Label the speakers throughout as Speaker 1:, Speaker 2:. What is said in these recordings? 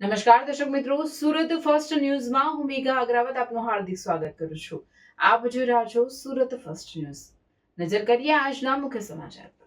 Speaker 1: નમસ્કાર દર્શક મિત્રો, સુરત ફર્સ્ટ ન્યૂઝમાં હું મેઘા અગ્રવાલ આપનું હાર્દિક સ્વાગત કરું છું। આપ જોઈ રહ્યા છો સુરત ફર્સ્ટ ન્યૂઝ। નજર કરીએ આજના મુખ્ય સમાચાર પર।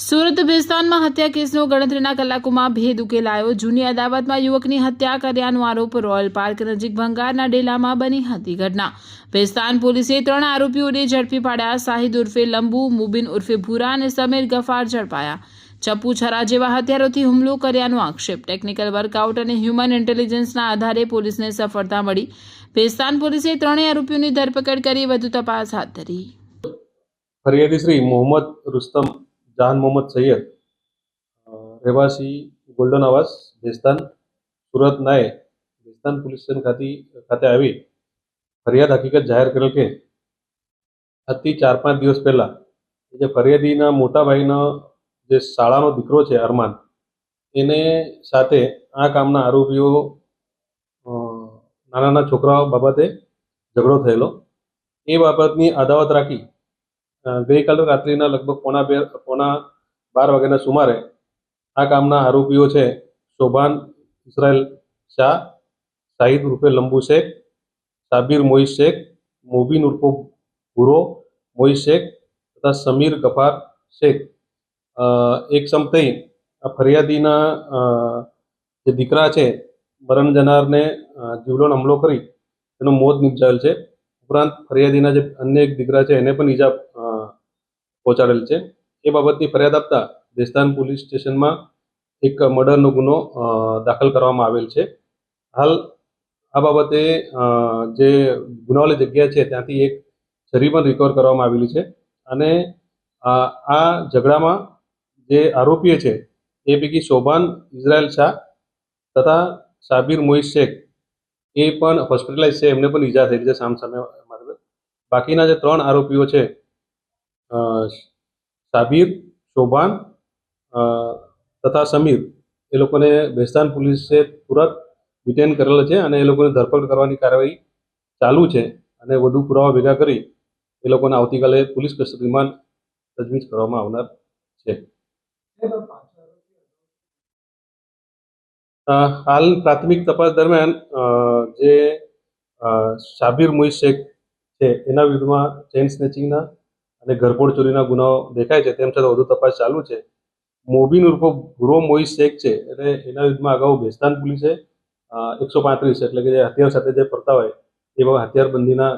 Speaker 1: સુરત ભેસ્તાનમાં હત્યા કેસનો ગણતરીના કલાકોમાં ભેદ ઉકેલાયો। જૂની અદાવતમાં યુવકની હત્યા કર્યાનો આરોપ રોયલ પાર્ક નજીક ભંગારના ડેલામાં બની હતી ઘટના। ભેસ્તાન પોલીસે 3 આરોપીઓને ઝડપી પાડ્યા। શાહિદ ઉર્ફે લંબુ, મુબીન ઉર્ફે ભૂરા અને સમીર ગફાર ઝડપાયા। ચપ્પુ છરા જેવા હથિયારોથી હુમલો કર્યાનો આક્ષેપ। ટેકનિકલ વર્કઆઉટ અને હ્યુમન ઇન્ટેલિજન્સના આધારે પોલીસને સફળતા મળી। ભેસ્તાન પોલીસે 3 આરોપીઓની ધરપકડ કરી વધુ તપાસ હાથ ધરી।
Speaker 2: ફરિયાદી શ્રી મોહમ્મદ રુસ્તમ જહાન મોહમ્મદ સૈયદ, રહેવાસી ગોલ્ડન આવાસ ભેસ્તાન, સુરત નાએ ભેસ્તાન પોલીસ સ્ટેશન ખાતે આવી ફરિયાદ હકીકત જાહેર કરેલ કે આજથી 4-5 દિવસ પહેલા જે ફરિયાદીના મોટા ભાઈનો જે શાળાનો દીકરો છે અરમાન, એને સાથે આ કામના આરોપીઓ નાના છોકરાઓ બાબતે ઝઘડો થયેલો। એ બાબતની અદાવત રાખી ગઈકાલે રાત્રિના લગભગ પોણા 12 વાગ્યાના સુમારે આ કામના આરોપીઓ છે શોભાન ઇસરાયલ શાહ, શાહિદ ઉર્ફે લંબુ શેખ, સાબિર મોઈસ શેખ, મોબીન ઉર્ફે ભૂરો મોઈસ શેખ તથા સમીર ગફાર શેખ એક સમ થઈ આ ફરિયાદીના જે દીકરા છે મરણ જનારને જીવલેણ હુમલો કરી તેનું મોત નિપજાવેલ છે। ઉપરાંત ફરિયાદીના જે અન્ય એક દીકરા છે એને પણ ઈજા પહોંચાડેલ છે। એ બાબતની ફરિયાદ આપતા ભેસ્તાન પોલીસ સ્ટેશનમાં એક મર્ડરનો ગુનો દાખલ કરવામાં આવેલ છે। હાલ આ બાબતે જે ગુનાવાળી જગ્યા છે ત્યાંથી એક છરી પણ રિકવર કરવામાં આવેલી છે અને આ ઝઘડામાં જે આરોપીઓ છે એ પૈકી શોભાન ઇઝરાયલ શાહ તથા સાબિર મોઈસ શેખ એ પણ હોસ્પિટલાઇઝ છે, એમને પણ ઈજા થયેલી છે સામસામે। બાકીના જે 3 આરોપીઓ છે સાબિર, શોભાન તથા સમીર, એ લોકોને ભેસ્તાન પોલીસે તુરંત ડિટેન કરેલ છે અને એ લોકોને ધરપકડ કરવાની કાર્યવાહી ચાલુ છે અને વધુ પુરાવા ભેગા કરી એ લોકોને આવતીકાલે પોલીસ કસ્ટડી રિમાન્ડ તજવીજ કરવામાં આવનાર છે। હાલ પ્રાથમિક તપાસ દરમિયાન જે સાબિર મોઈસ શેખ છે એના વિરુદ્ધમાં ચેઇન સ્નેચિંગના અને ઘરફોડ ચોરીના ગુનાઓ દેખાય છે, તેમ છતાં વધુ તપાસ ચાલુ છે। મોબીન ઉર્ફે ભૂરો મોઈસ શેખ છે એટલે એના વિરુદ્ધમાં અગાઉ ભેસ્તાન પોલીસે 135 એટલે કે જે હથિયાર સાથે જે ફરતા હોય એવા હથિયારબંધીના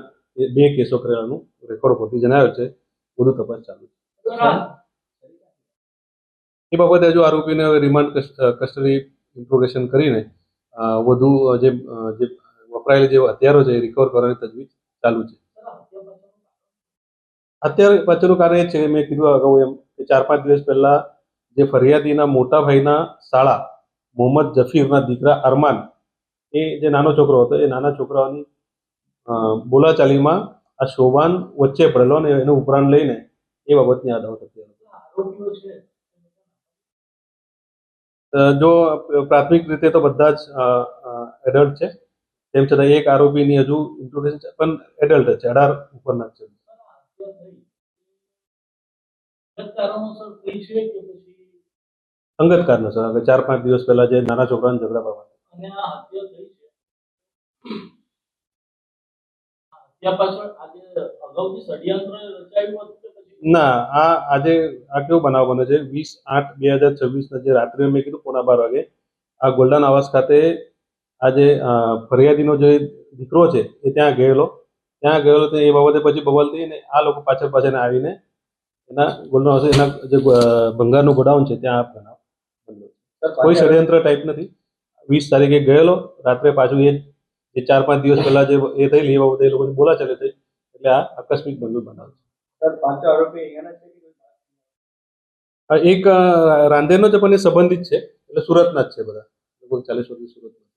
Speaker 2: 2 કેસો કરેલાનું રેકોર્ડ પરથી જણાવ્યું છે। વધુ તપાસ ચાલુ છે। એ બાબતે હજુ આરોપીને રિમાન્ડ કસ્ટડી ઇન્ટ્રોગેશન કરીને વધુ જે વપરાયેલા જે હથિયારો છે એ રિકવર કરવાની તજવીજ ચાલુ છે। અત્યારે પાછળનું કારણ એ છે મેં કીધું અગાઉ એમ કે 4-5 દિવસ પહેલા જે ફરિયાદીના મોટા ભાઈના શાળા મોહમ્મદ જફીરના દીકરા અરમાન, એ જે નાનો છોકરો હતો એ નાના છોકરાઓની બોલાચાલીમાં આ શોભાન વચ્ચે પડેલો અને એનું ઉપરાંત લઈને એ બાબતની અદાવત હતી। જો પ્રાથમિક રીતે તો બધા જ એડલ્ટ છે, તેમ છતાં એક આરોપીની હજુ ઇન્ટ્રોગેશન પણ એડલ્ટ છે, 18 ઉપરના છે। અંગત કારણોસર 4-5 દિવસ પહેલા જે નાના છોકરાના ઝઘડા બાબતે ના, આજે આ કેવો બનાવ બને છે 20/8/2026 જે રાત્રે મેં કીધું પોણા 12 વાગે આ ગોલ્ડન આવાસ ખાતે આજે ફરિયાદીનો જે દીકરો છે એ ત્યાં ગયેલો તો એ બાબતે પછી બબલ થઈને આ લોકો પાછળ આવીને એના ગોલ્ડન આવાસ એના જે ભંગારનું ગોડાઉન છે ત્યાં બનાવ બન્યો। કોઈ ષડયંત્ર ટાઈપ નથી। 20 તારીખે ગયેલો, રાત્રે પાછું એ 4-5 દિવસ પહેલા જે એ થયેલી એ બાબતે એ લોકોની બોલાચાલી થઈ એટલે આ આકસ્મિક બનાવ છે। એક રાંદેરનો છે પણ એ સંબંધિત છે, એટલે સુરતના જ છે બધા, લગભગ 40 વર્ષથી સુરતમાં।